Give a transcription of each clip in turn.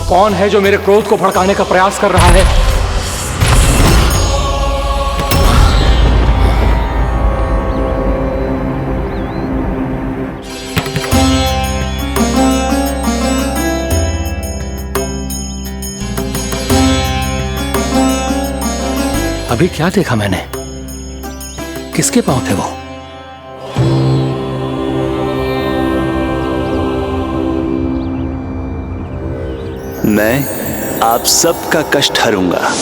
कौन है जो मेरे क्रोध को भड़काने का प्रयास कर रहा है? अभी क्या देखा मैंने? किसके पांव थे वो? मैं आप सबका कष्ट हरूंगा।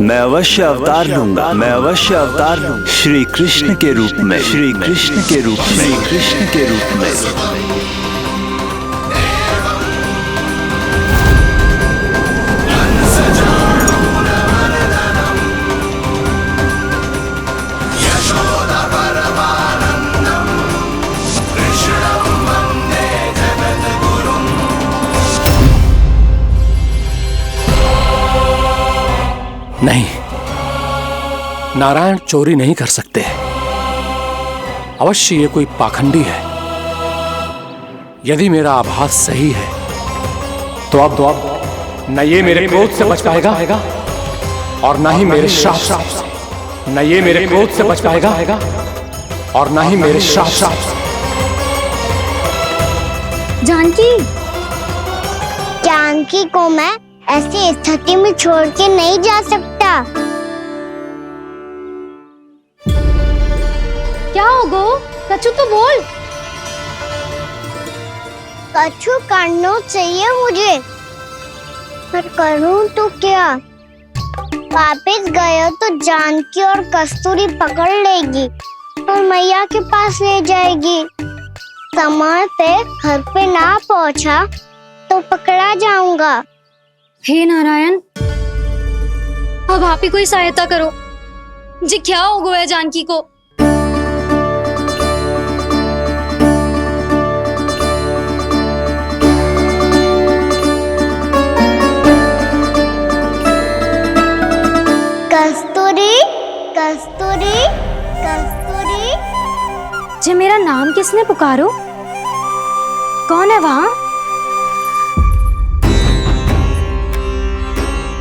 मैं अवश्य अवतार लूंगा। मैं अवश्य अवतार लूंगा श्री कृष्ण के रूप में। श्री कृष्ण के रूप में। श्री कृष्ण के रूप में। नहीं, नारायण चोरी नहीं कर सकते। अवश्य ये कोई पाखंडी है। यदि मेरा आभास सही है तो अब न ये मेरे क्रोध से बच पाएगा और न ही मेरे श्राप से। न ये मेरे क्रोध से बच पाएगा और न ही मेरे श्राप से। जानकी को मैं ऐसी स्थिति में छोड़ के नहीं जा सकता। क्या होगा? कछु तो बोल। कछु करना चाहिए मुझे, पर करूं तो क्या? वापस गया तो जानकी और कस्तूरी पकड़ लेगी और मैया के पास ले जाएगी। समय पे घर पे ना पहुंचा तो पकड़ा जाऊंगा। हे नारायण, अब आप ही कोई सहायता करो। जी क्या हो गया है जानकी को? कस्तूरी, कस्तूरी, कस्तूरी। जी मेरा नाम किसने पुकारो? कौन है वहाँ?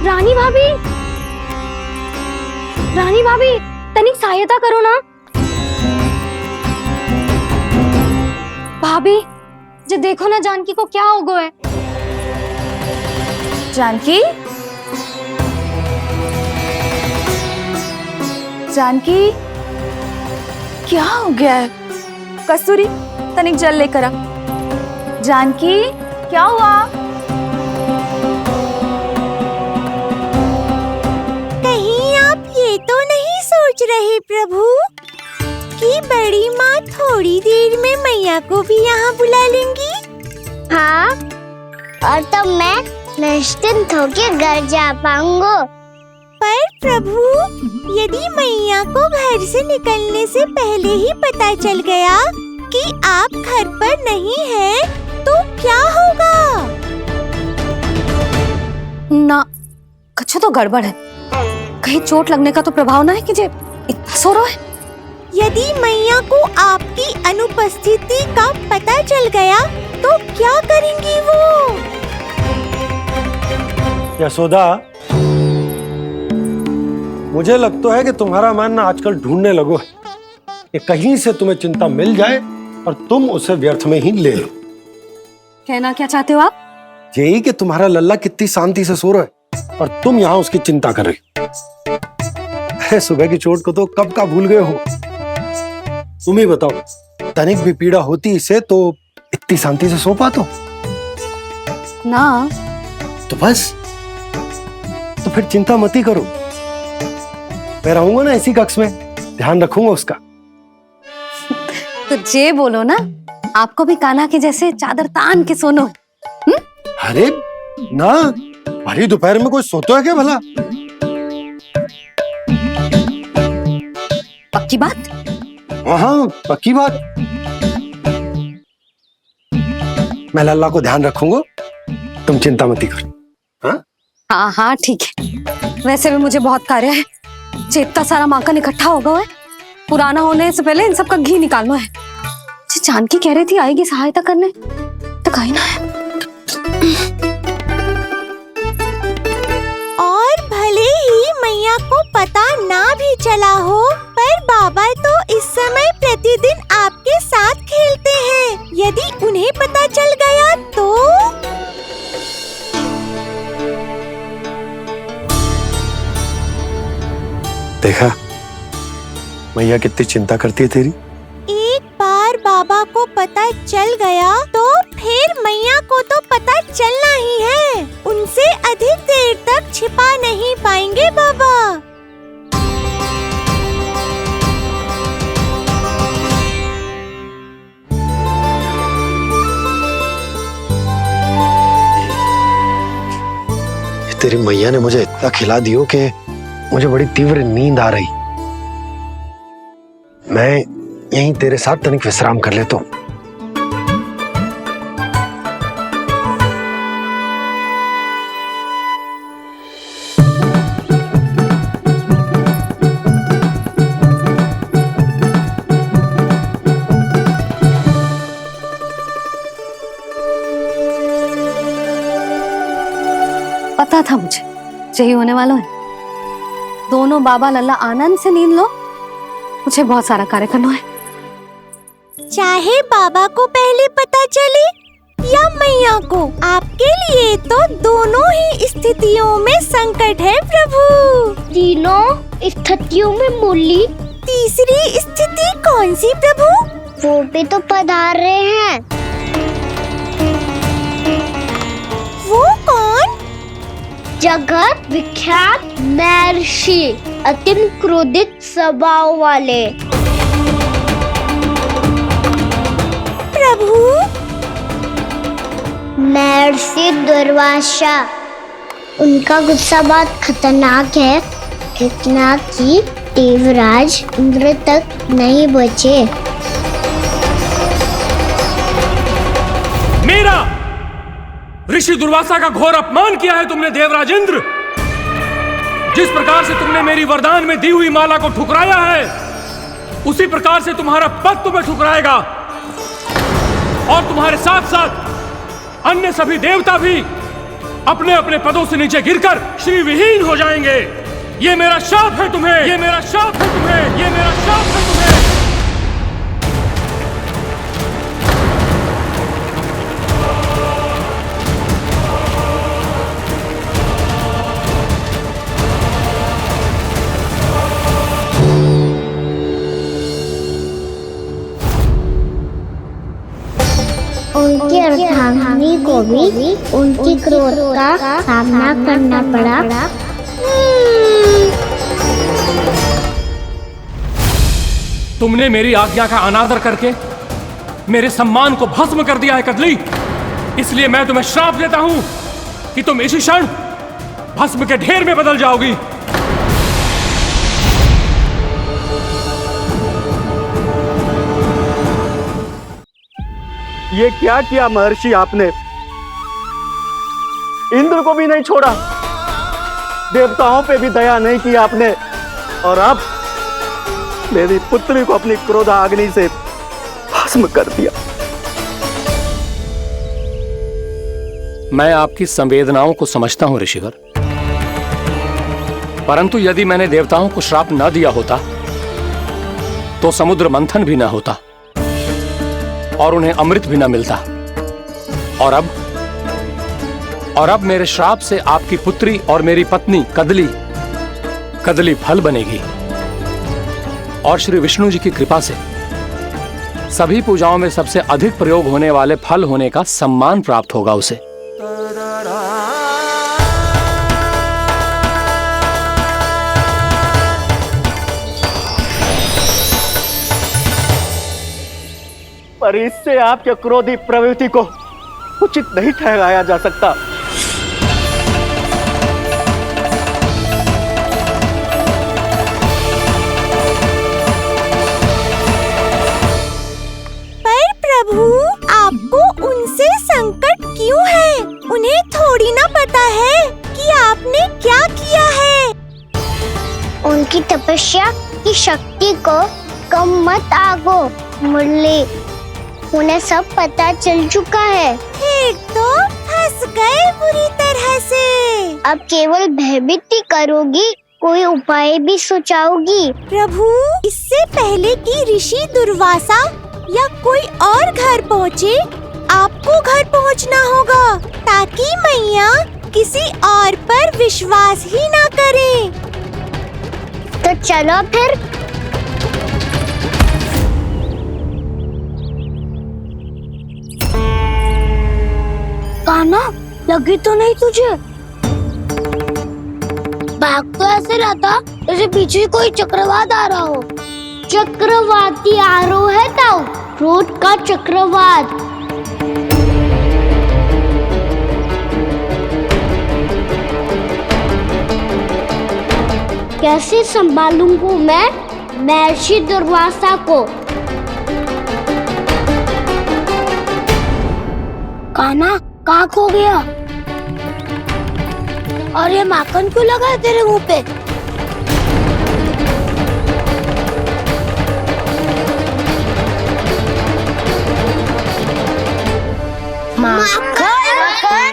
रानी भाभी, रानी भाभी, तनिक सहायता करो ना। भाभी, जी देखो ना जानकी को क्या हो गया है। जानकी, जानकी, क्या हो गया है? कस्तूरी, तनिक जल लेकर आ। जानकी, क्या हुआ? ये तो नहीं सोच रहे प्रभु कि बड़ी माँ थोड़ी देर में मैया को भी यहाँ बुला लेंगी? हाँ, और तब मैं निश्चिंत होकर घर जा पाऊंगा। पर प्रभु, यदि मैया को घर से निकलने से पहले ही पता चल गया कि आप घर पर नहीं हैं, तो क्या होगा? ना, कुछ तो गड़बड़ है। कहीं चोट लगने का तो प्रभाव ना है कि जे इतना सो रहा है। यदि मैया को आपकी अनुपस्थिति का पता चल गया तो क्या करेंगी वो? यशोदा, मुझे लगता है कि तुम्हारा मन आजकल ढूंढने लगो है कि कहीं से तुम्हें चिंता मिल जाए और तुम उसे व्यर्थ में ही ले लो। कहना क्या चाहते हो आप? यही कि तुम्हारा लल्ला कितनी शांति से सो रहा है और तुम यहाँ उसकी चिंता कर रही। सुबह की चोट को तो कब का भूल गए हो। तुम ही बताओ, तनिक भी पीड़ा होती इसे तो इतनी शांति से सो पाते हो ना? तो बस, तो फिर चिंता मत ही करो। मैं रहूंगा ना इसी कक्ष में, ध्यान रखूंगा उसका। तो जे बोलो ना, आपको भी कान्हा के जैसे चादर तान के सोनो। अरे ना, भरी दोपहर में कोई सोता है क्या भला? पक्की बात? हाँ, पक्की बात। मैं लल्ला को ध्यान रखूंगा, तुम चिंता मत करो। हाँ हाँ हाँ, ठीक है। वैसे भी मुझे बहुत कार्य है। इतना सारा माखन इकट्ठा होगा है, पुराना होने से पहले इन सब का घी निकालना है। जानकी कह रही थी आएगी सहायता करने, तो कहीं ना है। देखा मैया कितनी चिंता करती है तेरी। एक बार बाबा को पता चल गया तो फिर मैया को तो पता चलना ही है। उनसे अधिक देर तक छिपा नहीं पाएंगे बाबा। तेरी मैया ने मुझे इतना खिला दियो कि मुझे बड़ी तीव्र नींद आ रही। मैं यहीं तेरे साथ तनिक विश्राम कर लेता हूं। पता था मुझे यही होने वाला है। दोनों बाबा लल्ला आनंद से नींद लो, मुझे बहुत सारा कार्य करना है। चाहे बाबा को पहले पता चले या मैया को, आपके लिए तो दोनों ही स्थितियों में संकट है प्रभु। तीनों स्थितियों में बोली, तीसरी स्थिति कौन सी प्रभु? वो भी तो पधार रहे हैं। वो कौन? जगत विख्यात महर्षि, अत्यंत क्रोधित स्वभाव वाले। प्रभु महर्षि दुर्वासा। उनका गुस्सा बहुत खतरनाक है, इतना कि देवराज इंद्र तक नहीं बचे। मेरा ऋषि दुर्वासा का घोर अपमान किया है तुमने देवराज इंद्र। जिस प्रकार से तुमने मेरी वरदान में दी हुई माला को ठुकराया है, उसी प्रकार से तुम्हारा पद तुम्हें ठुकराएगा और तुम्हारे साथ साथ अन्य सभी देवता भी अपने अपने पदों से नीचे गिरकर श्री विहीन हो जाएंगे। ये मेरा शाप है तुम्हें, ये मेरा शाप है तुम्हें, ये मेरा शाप है तुम्हें। उनकी अर्धांगिनी को भी उनकी क्रोध का सामना करना पड़ा। तुमने मेरी आज्ञा का अनादर करके मेरे सम्मान को भस्म कर दिया है कदली। इसलिए मैं तुम्हें श्राप देता हूं कि तुम इसी क्षण भस्म के ढेर में बदल जाओगी। ये क्या किया महर्षि आपने? इंद्र को भी नहीं छोड़ा, देवताओं पे भी दया नहीं की आपने, और अब मेरी पुत्री को अपनी क्रोधाग्नि से भस्म कर दिया। मैं आपकी संवेदनाओं को समझता हूं ऋषिवर, परंतु यदि मैंने देवताओं को श्राप न दिया होता तो समुद्र मंथन भी न होता और उन्हें अमृत भी न मिलता। और अब मेरे श्राप से आपकी पुत्री और मेरी पत्नी कदली फल बनेगी और श्री विष्णु जी की कृपा से सभी पूजाओं में सबसे अधिक प्रयोग होने वाले फल होने का सम्मान प्राप्त होगा उसे। पर इससे आपके क्रोधी प्रवृत्ति को उचित नहीं ठहराया जा सकता। पर प्रभु, आपको उनसे संकट क्यों है? उन्हें थोड़ी ना पता है कि आपने क्या किया है। उनकी तपस्या की शक्ति को कम मत आगो मुरली, उन्हें सब पता चल चुका है। फिर तो फंस गए बुरी तरह से। अब केवल भयभीत ही करोगी, कोई उपाय भी सोचाओगी? प्रभु, इससे पहले कि ऋषि दुर्वासा या कोई और घर पहुँचे, आपको घर पहुँचना होगा ताकि मैया किसी और पर विश्वास ही ना करे। तो चलो फिर। कान्हा, लगी तो नहीं तुझे? भाग तो ऐसे रहा था जैसे पीछे कोई चक्रवात आ रहा हो। चक्रवाती आरोह है ताऊ, रोड का चक्रवात। कैसे संभालूंगा मैं महर्षि दुर्वासा को? कान्हा, कहाँ खो गया? और ये माखन क्यों लगा है तेरे मुंह पे? माखन,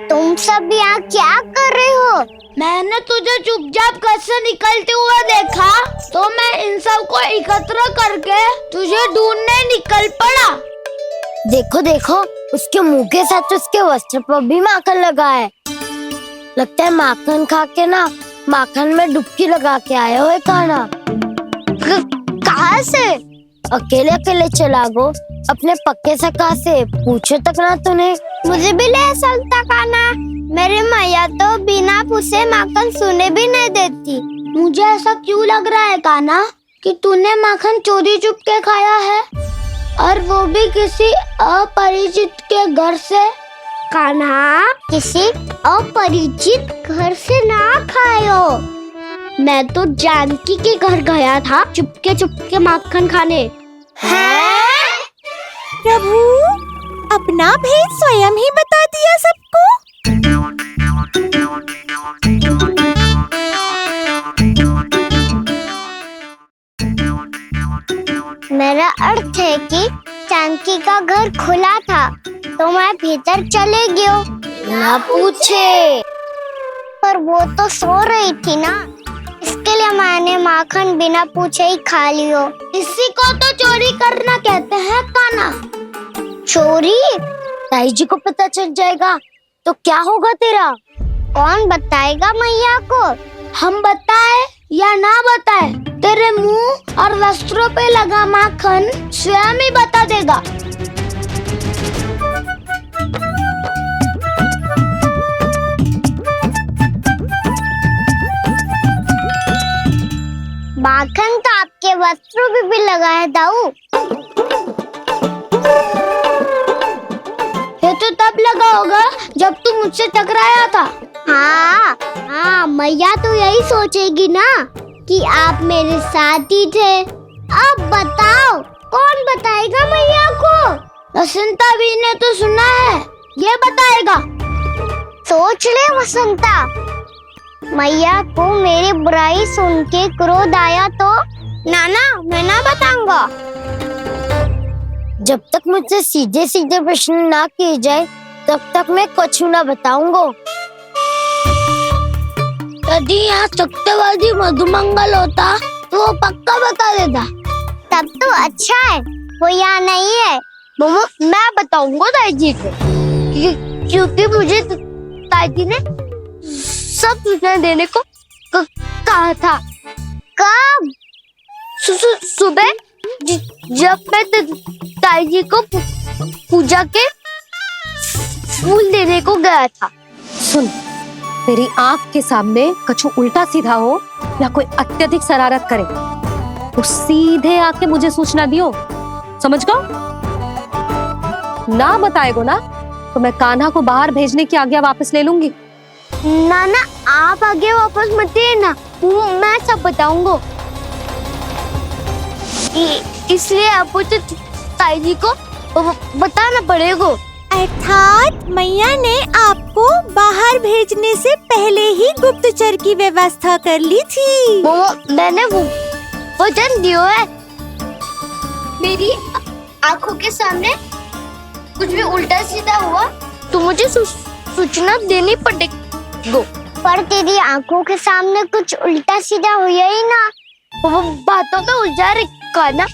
तुम सब यहाँ क्या कर रहे हो? मैंने तुझे चुपचाप घर से निकलते हुए देखा तो मैं इन सब को एकत्र करके तुझे ढूंढने निकल पड़ा। देखो देखो, उसके मुंह के साथ उसके वस्त्र पर भी माखन लगा है। लगता है माखन खा के ना माखन में डुबकी लगा के आए हो कान्हा। कहाँ से? अकेले अकेले चला गो अपने पक्के सखा से, पूछो तक ना तूने। मुझे भी ले चलता कान्हा, मेरी मैया तो बिना पूछे माखन सुने भी नहीं देती। मुझे ऐसा क्यों लग रहा है कान्हा कि तूने माखन चोरी चुप के खाया है, और वो भी किसी अपरिचित के घर से? कान्हा, किसी अपरिचित घर से ना खायो। मैं तो जानकी के घर गया था चुपके माखन खाने। हैं? प्रभु, अपना भेद स्वयं ही बता दिया सबको। मेरा अर्थ है कि जानकी का घर खुला था तो मैं भीतर चले गयो। ना पूछे, पर वो तो सो रही थी ना, इसके लिए मैंने माखन बिना पूछे ही खा लियो। इसी को तो चोरी करना कहते हैं कान्हा। चोरी? ताई जी को पता चल जाएगा तो क्या होगा तेरा? कौन बताएगा मैया को? हम बताए या ना बताए, तेरे मुंह और वस्त्रों पे लगा माखन स्वयं ही बता देगा। माखन तो आपके वस्त्रों पे भी लगा है दाऊ। ये तो तब लगा होगा जब तू मुझसे टकराया था। हाँ, मैया तो यही सोचेगी ना कि आप मेरे साथ ही थे। अब बताओ, कौन बताएगा मैया को? वसंता भी ने तो सुना है, ये बताएगा। सोच ले वसंता, मैया को मेरी बुराई सुन के क्रोध आया तो? नाना, मैं ना बताऊंगा। जब तक मुझसे सीधे सीधे प्रश्न ना किए जाए तब तक मैं कुछ ना बताऊंगा। यदि यहाँ सत्यवादी मधुमंगल होता तो वो पक्का बता देता। तब तो अच्छा है वो यहाँ नहीं है। मैं बताऊंगा ताई जी को, क्योंकि मुझे ताई जी ने सब सूचना देने को कहा था। कब? सुबह जब मैं ताई जी को पूजा के फूल देने को गया था। सुन, तेरी आंख के सामने कछु उल्टा सीधा हो या कोई अत्यधिक शरारत करे तो सीधे आके मुझे सूचना दियो, समझ गो? ना बताएगो ना तो मैं कान्हा को बाहर भेजने की आज्ञा वापस ले लूंगी। नाना, आप आगे वापस मत देना, मैं सब बताऊंगा। इसलिए आपको तो ताई जी को बताना पड़ेगा। अर्थात मैया ने आपको बाहर भेजने से पहले ही गुप्तचर की व्यवस्था कर ली थी। मैंने वो वचन दिया है। मेरी आंखों के सामने कुछ भी उल्टा सीधा हुआ तो मुझे सूचना देनी पड़ेगी। पर तेरी आंखों के सामने कुछ उल्टा सीधा हुआ ही ना, वो बातों में उलझा रखा ना,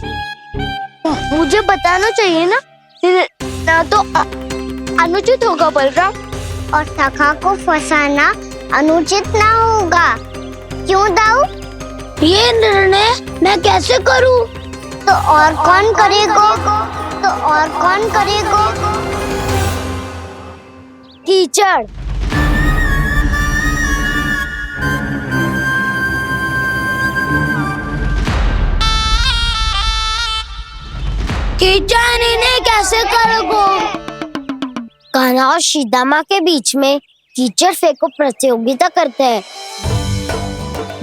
मुझे बताना चाहिए ना तो अनुचित होगा बलराम। और सखा को फंसाना अनुचित ना होगा, क्यों दाऊ? ये निर्णय मैं कैसे करूं? तो और कौन करेगा? कीचड़। कीचड़ इन्हें कैसे करोगे? कान्हा और सीता माँ के बीच में कीचड़ फेंको प्रतियोगिता करते हैं।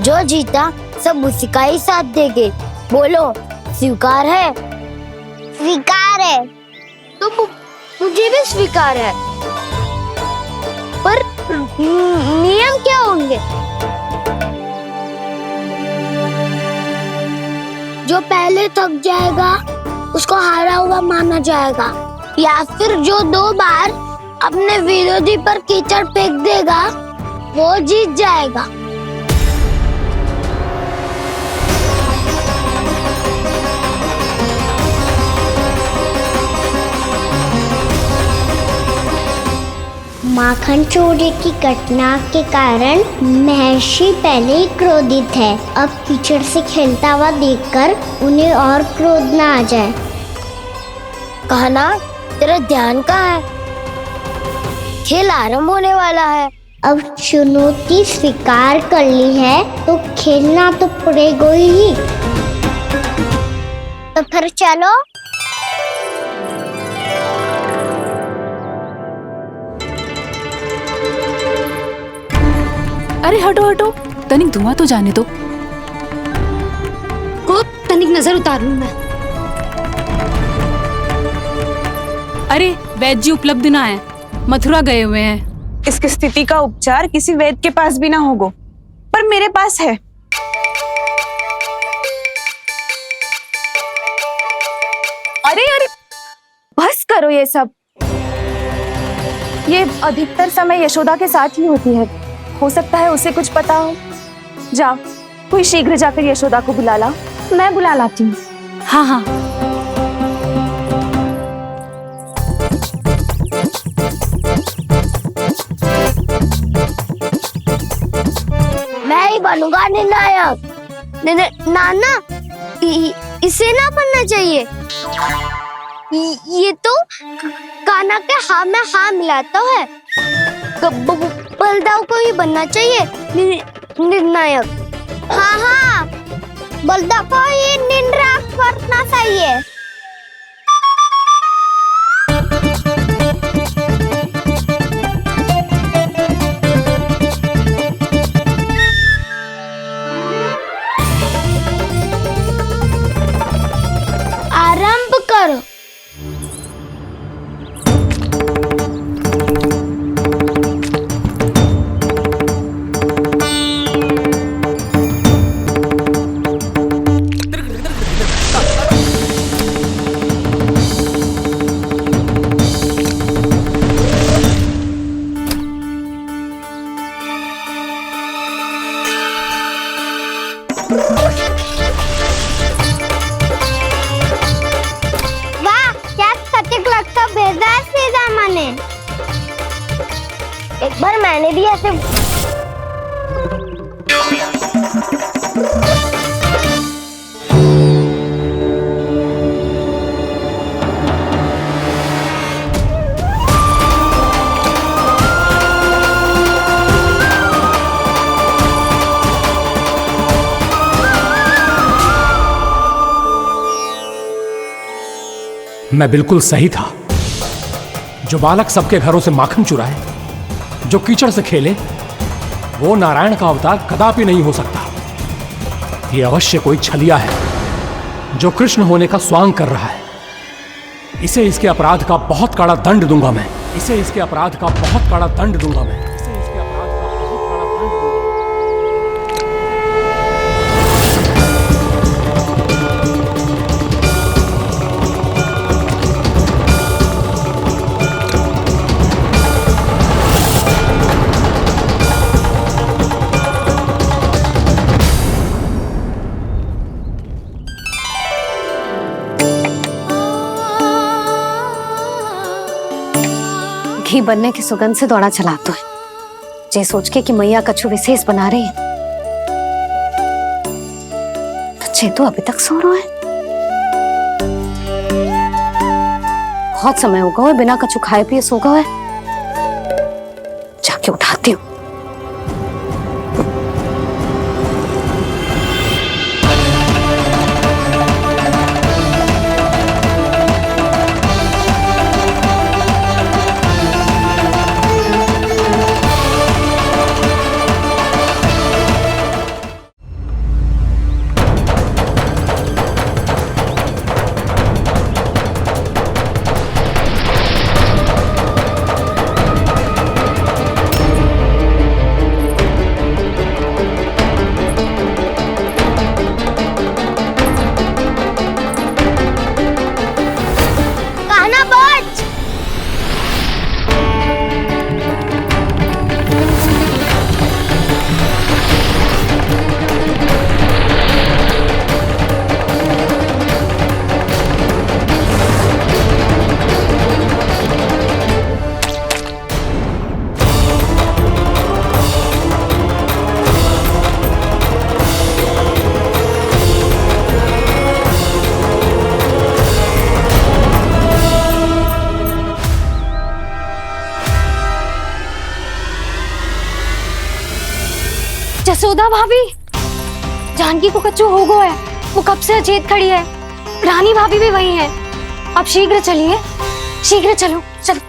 जो जीता सब उसी का ही साथ देंगे। बोलो, स्वीकार है? स्वीकार है। तो मुझे भी स्वीकार है। पर नियम क्या होंगे? जो पहले थक जाएगा उसको हारा हुआ माना जाएगा, या फिर जो 2 बार अपने विरोधी पर कीचड़ फेंक देगा वो जीत जाएगा। माखन चोरी की घटना के कारण महर्षि पहले ही क्रोधित है। अब कीचड़ से खेलता हुआ देखकर उन्हें और क्रोध ना आ जाए। कान्हा, तेरा ध्यान कहाँ है? खेल आरंभ होने वाला है। अब चुनौती स्वीकार कर ली है तो खेलना तो पड़ेगा ही। तो फिर चलो। अरे हटो हटो, तनिक धुआं तो जाने दो। को तनिक नजर उतार लूं मैं। अरे वैद्य जी उपलब्ध ना है, मथुरा गए हुए हैं। इसकी स्थिति का उपचार किसी वैद्य के पास भी ना होगा, पर मेरे पास है। अरे अरे, बस करो ये सब। ये अधिकतर समय यशोदा के साथ ही होती है। हो सकता है उसे कुछ पता हो। जाओ, कोई शीघ्र जाकर यशोदा को बुला ला। मैं बुला लाती हूँ। हाँ हाँ। मैं ही बनूंगा निर्णायक। नाना, इसे ना बनना चाहिए। ये तो कान्हा के हाँ में हाँ मिलाता है। बलदाव को ही बनना चाहिए निर्णायक। हाँ, बलदाव को ही निर्णायक करना चाहिए। आरंभ करो। वाह, क्या सटीक लगता भेजा है सीधा मैंने। एक बार मैंने भी ऐसे मैं बिल्कुल सही था। जो बालक सबके घरों से माखन चुराए, जो कीचड़ से खेले, वो नारायण का अवतार कदापि नहीं हो सकता। ये अवश्य कोई छलिया है जो कृष्ण होने का स्वांग कर रहा है। इसे इसके अपराध का बहुत कड़ा दंड दूंगा मैं। इसे इसके अपराध का बहुत कड़ा दंड दूंगा मैं। इसे इसके अपराध का बहुत कड़ा दंड दूंगा। घी बनने की सुगंध से दौड़ा चला तो है, जे सोच के कि मैया कछु विशेष बना रही है। बच्चे तो अभी तक सो रहे हैं। बहुत समय हो गया है, बिना कछु खाए पिए सो गए। जाके उठाती हूँ। जसोदा भाभी, जानकी को कच्चू हो गया है। वो कब से अचेत खड़ी है। रानी भाभी भी वही है। अब शीघ्र चलिए, शीघ्र चलो चलो।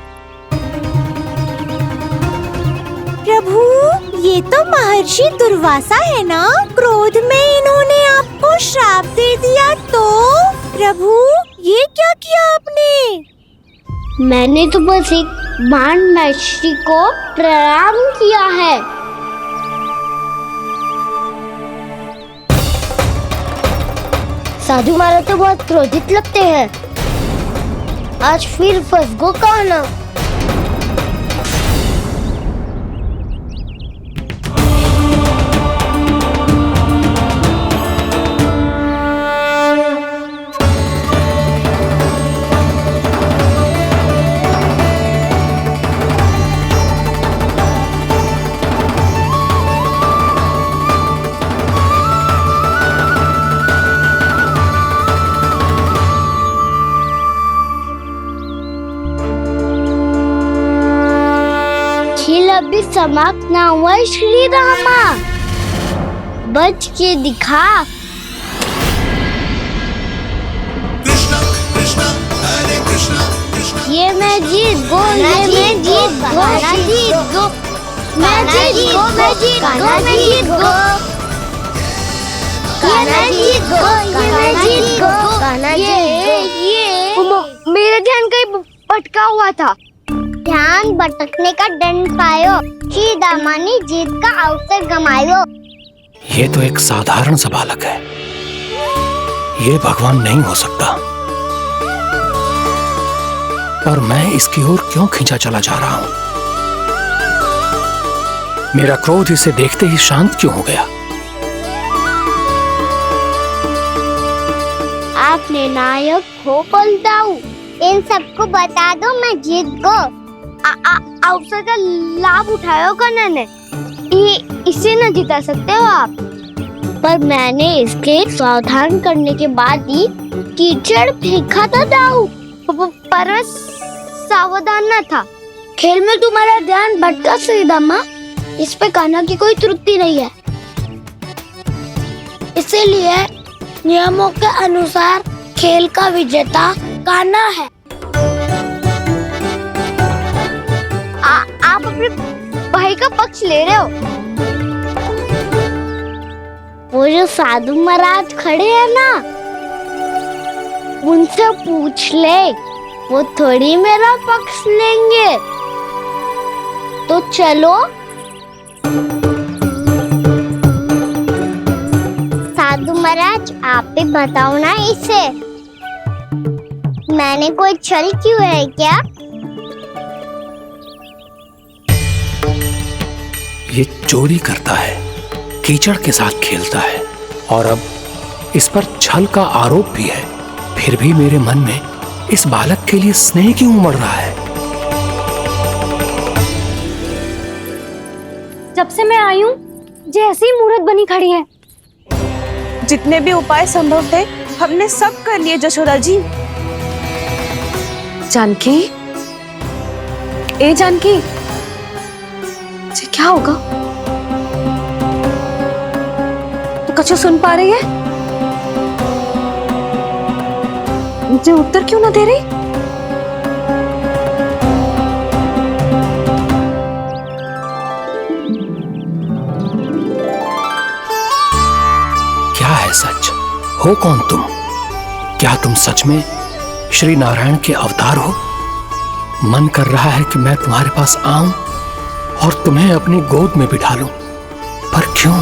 प्रभु, ये तो महर्षि दुर्वासा है ना? क्रोध में इन्होंने आपको श्राप दे दिया तो? प्रभु, ये क्या किया आपने? मैंने तो बस एक बाण महर्षि को प्रणाम किया है। साधु महाराज तो बहुत क्रोधित लगते हैं। आज फिर फंस गो कहना। अभी समाप्त ना हुआ श्री रामा, बच के दिखा। कृष्णा कृष्णा हरे कृष्णा कृष्णा। ये मैं जीत गो, ये मैं जीत गो, मैं जीत गो, मैं जीत गो, मैं जीत गो, मैं जीत गो, मैं जीत गो, मैं जीत गो। ये मेरा ध्यान कहीं भटका हुआ था। ध्यान भटकने का दंड पायो, श्री दामानी जीत का अवसर गमायो। ये तो एक साधारण सा बालक है, ये भगवान नहीं हो सकता। पर मैं इसकी ओर क्यों खींचा चला जा रहा हूं? मेरा क्रोध इसे देखते ही शांत क्यों हो गया? आपने नायक हो पलटाऊ, इन सबको बता दो मैं जीत गो। अवसर का लाभ उठायो कन्या ने, इसे न जिता सकते हो आप। पर मैंने इसके सावधान करने के बाद ही कीचड़ फेंका था दाऊ, पर मैं सावधान न था। खेल में तुम्हारा ध्यान भटका श्रीदामा, इस पे कान्हा की कोई त्रुटि नहीं है। इसीलिए नियमों के अनुसार खेल का विजेता कान्हा है। आप अपने भाई का पक्ष ले रहे हो। वो जो साधु महाराज खड़े हैं ना, उनसे पूछ ले, वो थोड़ी मेरा पक्ष लेंगे। तो चलो। साधु महाराज, आप ही बताओ ना इसे, मैंने कोई छल क्यों है क्या? ये चोरी करता है, कीचड़ के साथ खेलता है, और अब इस पर छल का आरोप भी है। फिर भी मेरे मन में इस बालक के लिए स्नेह क्यों उमड़ रहा है? जब से मैं आई हूँ जैसी मूर्त बनी खड़ी है। जितने भी उपाय संभव थे हमने सब कर लिए जशोदा जी। जानकी, ए जानकी, ये क्या होगा? तो कछु सुन पा रही है? मुझे उत्तर क्यों ना दे रही? क्या है सच? हो कौन तुम? क्या तुम सच में श्री नारायण के अवतार हो? मन कर रहा है कि मैं तुम्हारे पास आऊं और तुम्हें अपनी गोद में बिठा लूं, पर क्यों?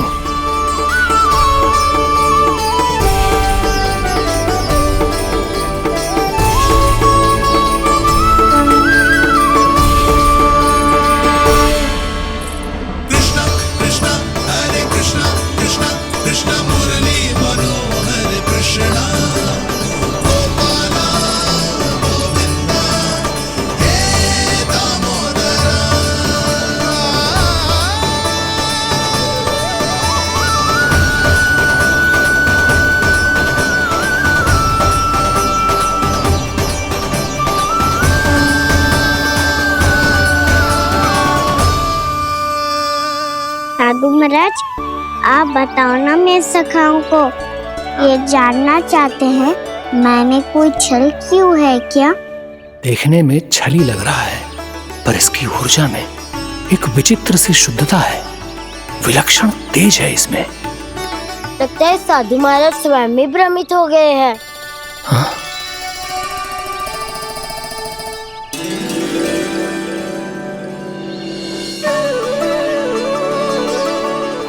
कृष्ण कृष्ण हरे कृष्ण कृष्ण कृष्ण मुरली मनोहर कृष्ण गोपाला गोविंदा हे दामोदरा। साधु महाराज, आप बताओ ना मेरे सखाओं को, ये जानना चाहते हैं मैंने कोई छल क्यों है क्या? देखने में छली लग रहा है, पर इसकी ऊर्जा में एक विचित्र सी शुद्धता है, विलक्षण तेज है इसमें। लगता है साधु महाराज स्वयं ही भ्रमित हो गए हैं। हाँ?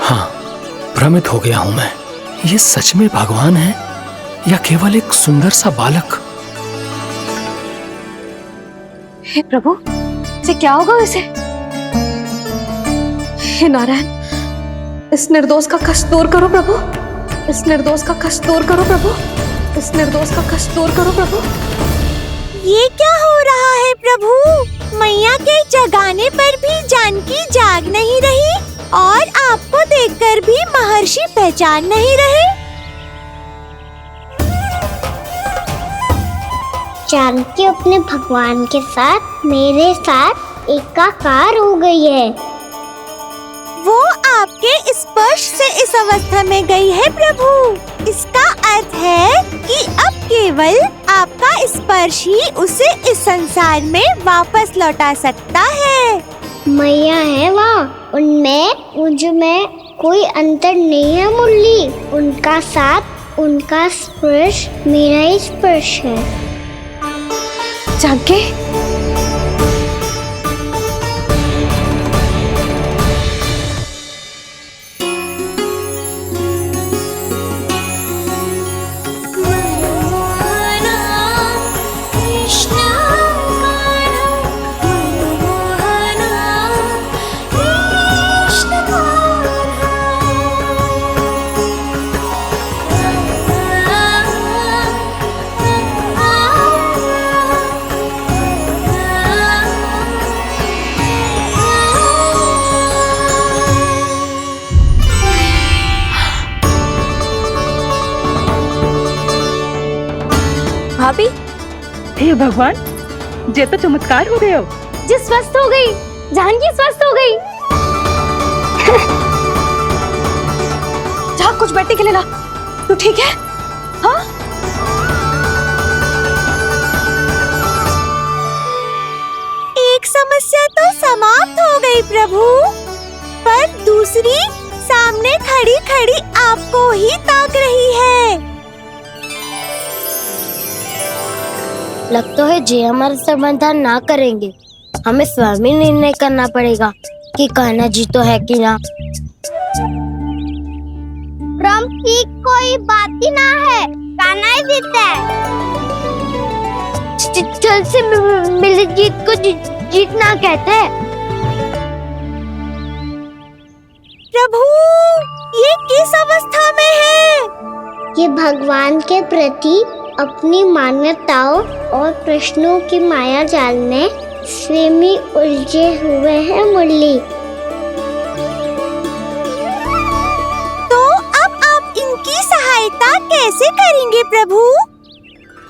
हाँ, भ्रमित हो गया हूं मैं। ये सच में भगवान है या केवल एक सुंदर सा बालक? हे प्रभु, ये क्या होगा वैसे? हे नारायण, इस निर्दोष का कष्ट दूर करो प्रभु, इस निर्दोष का कष्ट दूर करो प्रभु, इस निर्दोष का कष्ट दूर करो प्रभु। ये क्या हो रहा है प्रभु? मैया के जगाने पर भी जानकी जाग नहीं रही और आपको देखकर भी महर्षि पहचान नहीं रहे। जानकी अपने भगवान के साथ मेरे साथ एकाकार हो गई है। वो आपके स्पर्श से इस अवस्था में गई है प्रभु। इसका अर्थ है कि अब केवल आपका स्पर्श ही उसे इस संसार में वापस लौटा सकता है। मैया है वहाँ, उनमें मुझ में कोई अंतर नहीं है मुरली। उनका साथ, उनका स्पर्श मेरा ही स्पर्श है। जानकी, भाभी, हे भगवान, ये तो चमत्कार हो गया। जी स्वस्थ हो गई, जानकी स्वस्थ हो गई। जा कुछ बैठने के लिए ला। तू ठीक है? हाँ? एक समस्या तो समाप्त हो गई प्रभु, पर दूसरी सामने खड़ी खड़ी आपको ही ताक रही है। लगता है जी हमारा समाधान ना करेंगे। हमें स्वयं ही निर्णय करना पड़ेगा कि कान्हा जी तो है कि ना। भ्रम की कोई बात ही ना है, कान्हा ही जीता है। छल से मिली जीत को जीतना कहते हैं। प्रभु, ये किस अवस्था में है? ये भगवान के प्रति अपनी मान्यताओं और प्रश्नों की माया जाल में स्वयं ही उलझे हुए हैं मुरली। तो अब आप इनकी सहायता कैसे करेंगे प्रभु?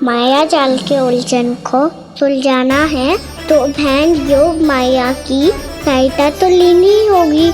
माया जाल के उलझन को सुलझाना है तो बहन योग माया की सहायता तो लेनी ही होगी।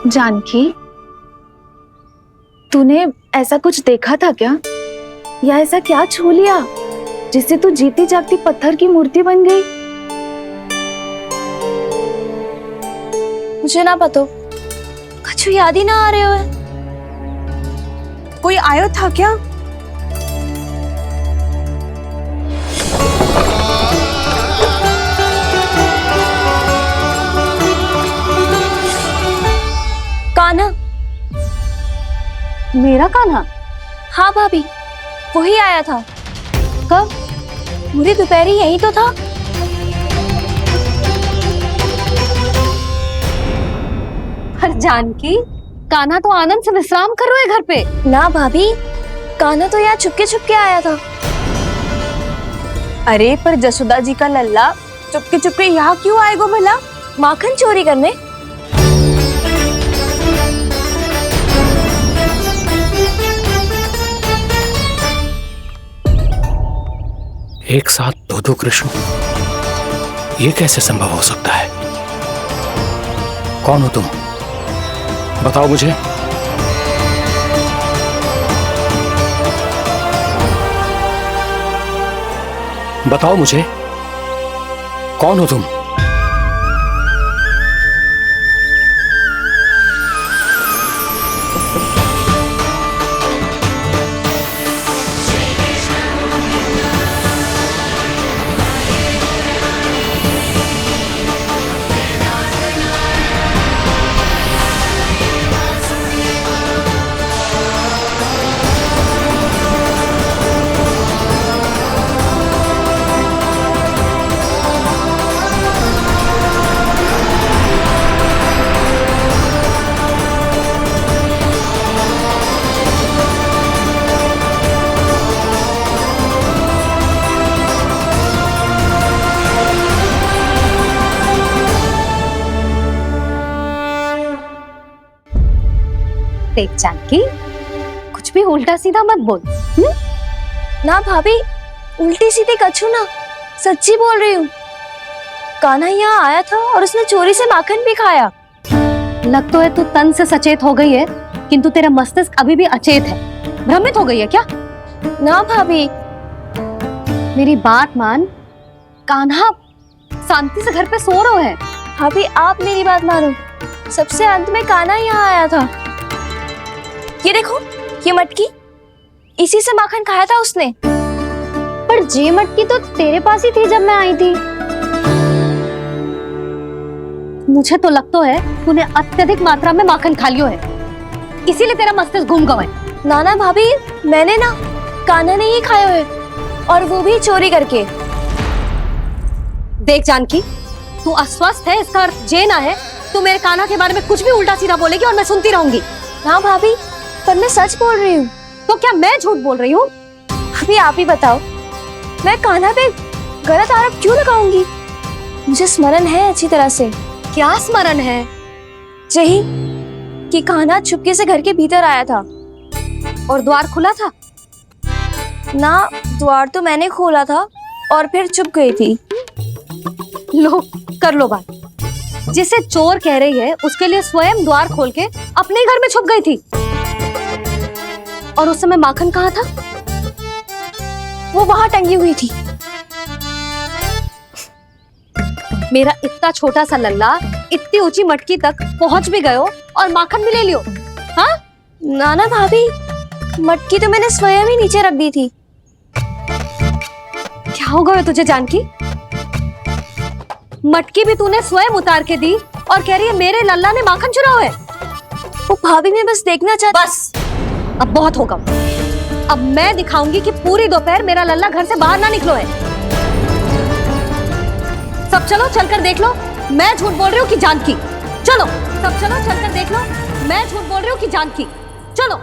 जानकी, तूने ऐसा कुछ देखा था क्या? या ऐसा क्या छू लिया जिससे तू जीती जागती पत्थर की मूर्ति बन गई? मुझे ना पता, कुछ याद ही ना आ रहे हो। कोई आयो था क्या? कान्हा। मेरा कान्हा? हाँ भाभी, वही आया था। कब? पूरी दोपहर यही तो था। हर जानकी, कान्हा तो आनंद से विश्राम कर रहे है घर पे। ना भाभी, कान्हा तो यहाँ छुपके छुपके आया था। अरे पर जसोदा जी का लल्ला चुपके चुपके यहाँ क्यों आएगा भला? माखन चोरी करने? एक साथ दो कृष्ण, ये कैसे संभव हो सकता है? कौन हो तुम? बताओ मुझे। बताओ मुझे, कौन हो तुम? देख जानकी, कुछ भी उल्टा सीधा मत बोल। ना भाभी, उल्टी सीधी कछू ना, सच्ची बोल रही हूँ। कान्हा यहाँ आया था और उसने चोरी से माखन भी खाया। लग तो है तू तन से सचेत हो गई है, किंतु तेरा मस्तिष्क अभी भी अचेत है। भ्रमित हो गई है क्या? ना भाभी, मेरी बात मान। कान्हा शांति से घर पे सो रहा है। भाभी आप मेरी बात मानो, सबसे अंत में कान्हा यहाँ आया था। ये देखो, ये मटकी, इसी से माखन खाया था उसने। पर ये मटकी तो तेरे पास ही थी जब मैं आई थी। मुझे तो लगता है तूने अत्यधिक मात्रा में माखन खा लियो है, इसीलिए तेरा मस्तिष्क घूम गया है। नाना भाभी, मैंने ना, कान्हा ने ही खाया है, और वो भी चोरी करके। देख जानकी, तू अस्वस्थ है, इसका अर्थ ये ना है तू मेरे कान्हा के बारे में कुछ भी उल्टा सीधा बोलेगी और मैं सुनती रहूंगी। हाँ भाभी, पर मैं सच बोल रही हूँ। तो क्या मैं झूठ बोल रही हूँ? अभी आप ही बताओ, मैं कान्हा पे गलत आरोप क्यों लगाऊंगी? मुझे स्मरण है अच्छी तरह से। क्या स्मरण है? यही कि कान्हा चुपके से घर के भीतर आया था। और द्वार खुला था? ना, द्वार तो मैंने खोला था और फिर चुप गई थी। लो, कर लो बात। जिसे चोर कह रही है उसके लिए स्वयं द्वार खोल के अपने घर में छुप गई थी। और उस समय माखन कहाँ था? वो वहां टंगी हुई थी। मेरा इतना छोटा सा लल्ला इतनी ऊंची मटकी तक पहुंच भी गयो और माखन भी ले लियो। हाँ? नाना भाभी, मटकी तो मैंने स्वयं ही नीचे रख दी थी। क्या हो गया तुझे जानकी? मटकी भी तूने स्वयं उतार के दी और कह रही है मेरे लल्ला ने माखन चुराया है। वो भाभी मैं बस देखना चाहती। बस अब बहुत होगा। अब मैं दिखाऊंगी कि पूरी दोपहर मेरा लल्ला घर से बाहर ना निकलो है। सब चलो चलकर देख लो मैं झूठ बोल रही हूँ कि जानकी। चलो सब चलो चलकर देख लो मैं झूठ बोल रही हूँ कि जानकी। चलो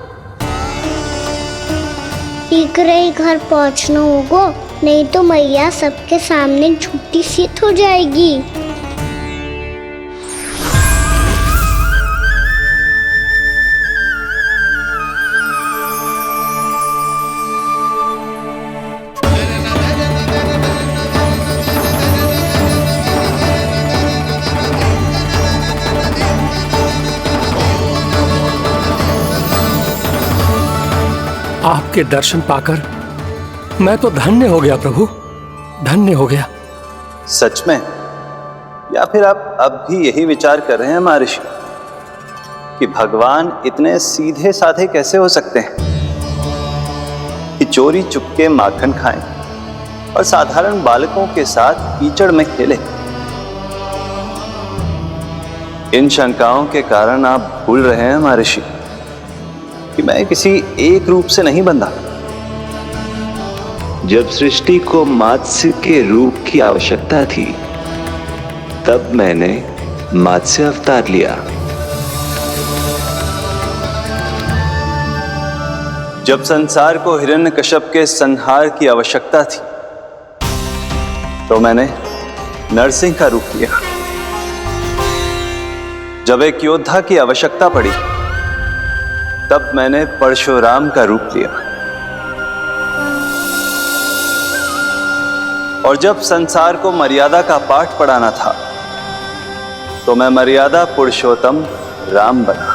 शीघ्र ही घर पहुंचना होगा, नहीं तो मैया सबके सामने झूठी सिद्ध हो जाएगी। आपके दर्शन पाकर मैं तो धन्य हो गया प्रभु, धन्य हो गया। सच में? या फिर आप अब भी यही विचार कर रहे हैं महर्षि कि भगवान इतने सीधे साधे कैसे हो सकते हैं कि चोरी चुपके माखन खाएं और साधारण बालकों के साथ कीचड़ में खेले? इन शंकाओं के कारण आप भूल रहे हैं महर्षि कि मैं किसी एक रूप से नहीं बंधा। जब सृष्टि को मत्स्य के रूप की आवश्यकता थी तब मैंने मत्स्य अवतार लिया। जब संसार को हिरण्यकश्यप के संहार की आवश्यकता थी तो मैंने नरसिंह का रूप लिया। जब एक योद्धा की आवश्यकता पड़ी तब मैंने परशुराम का रूप लिया। और जब संसार को मर्यादा का पाठ पढ़ाना था तो मैं मर्यादा पुरुषोत्तम राम बना।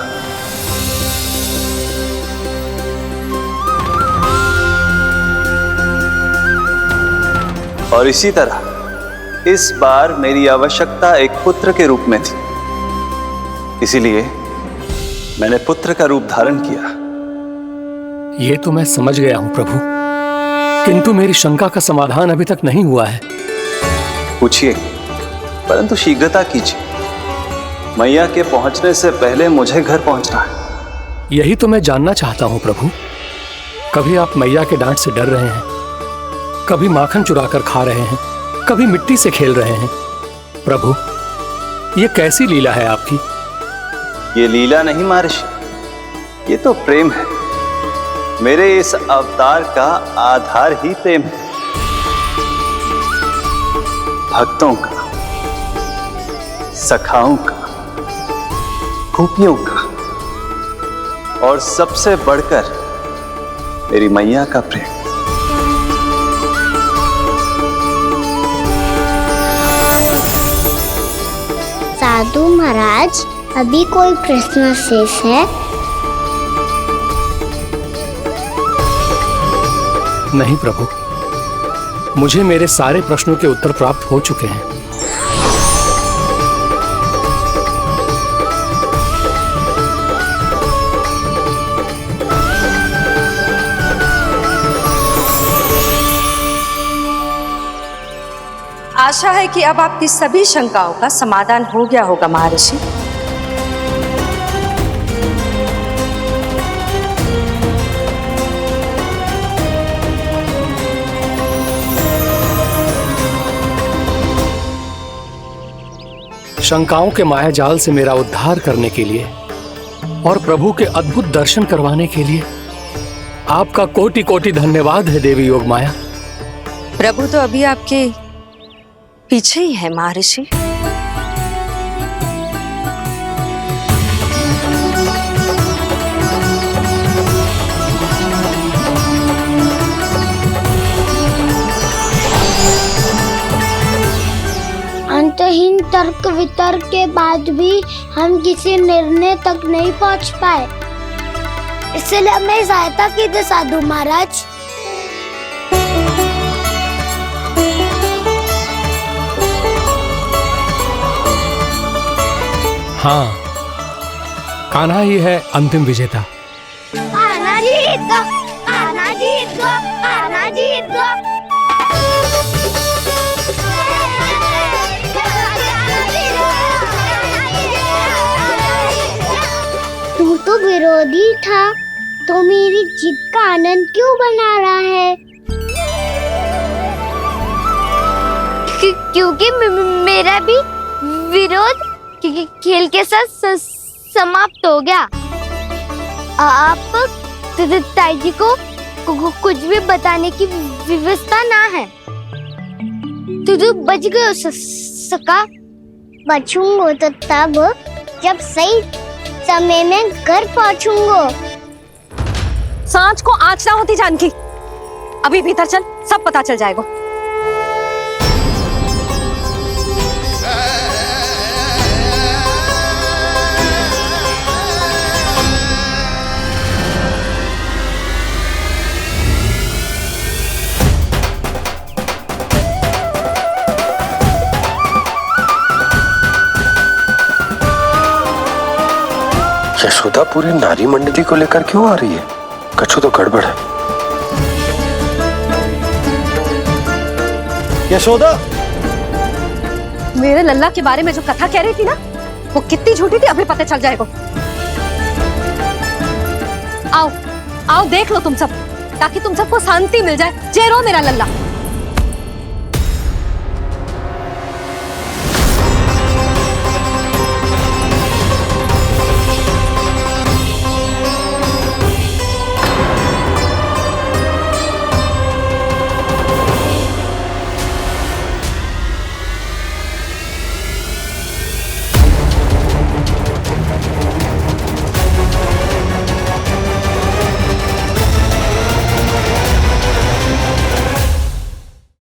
और इसी तरह इस बार मेरी आवश्यकता एक पुत्र के रूप में थी, इसीलिए मैंने पुत्र का रूप धारण किया। ये तो मैं समझ गया हूं प्रभु, किंतु मेरी शंका का समाधान अभी तक नहीं हुआ है। पूछिए, परंतु शीघ्रता कीजिए। मैया के पहुंचने से पहले मुझे घर पहुंचना है। यही तो मैं जानना चाहता हूं प्रभु। कभी आप मैया के डांट से डर रहे हैं, कभी माखन चुराकर खा रहे हैं, कभी मिट्टी से खेल रहे हैं। प्रभु, ये कैसी लीला है आपकी? ये लीला नहीं महर्षि, ये तो प्रेम है। मेरे इस अवतार का आधार ही प्रेम है। भक्तों का, सखाओं का, गोपियों का और सबसे बढ़कर मेरी मैया का प्रेम। साधु महाराज, अभी कोई प्रश्न शेष है? नहीं प्रभु, मुझे मेरे सारे प्रश्नों के उत्तर प्राप्त हो चुके हैं। आशा है कि अब आपकी सभी शंकाओं का समाधान हो गया होगा महर्षि। शंकाओं के मायाजाल से मेरा उद्धार करने के लिए और प्रभु के अद्भुत दर्शन करवाने के लिए आपका कोटि कोटि धन्यवाद है देवी योगमाया। प्रभु तो अभी आपके पीछे ही है महर्षि। अंतहीन तर्क वितर्क के बाद भी हम किसी निर्णय तक नहीं पहुंच पाए, इसलिए हमें सहायता कीजिए साधु महाराज। हाँ, कान्हा ही है अंतिम विजेता। कान्हा जी! जीत गो, कान्हा जीत गो, कान्हा जीत गो। तू तो विरोधी था, तो मेरी जीत का आनंद क्यों बना रहा है? क्योंकि मेरा भी विरोध खेल के साथ समाप्त हो गया। आप ताई जी को कुछ भी बताने की व्यवस्था ना है। तू बच गए सका। बचूंगा तो तब जब सही समय में घर पहुंचूंगा। सांच को आँच ना होती जानकी। अभी भीतर चल, सब पता चल जाएगा। यशोदा पूरी नारी मंडली को लेकर क्यों आ रही है? कछु तो गड़बड़ है। यशोदा, मेरे लल्ला के बारे में जो कथा कह रही थी ना, वो कितनी झूठी थी अभी पता चल जाएगा। आओ आओ देख लो तुम सब, ताकि तुम सबको शांति मिल जाए। जे रो मेरा लल्ला।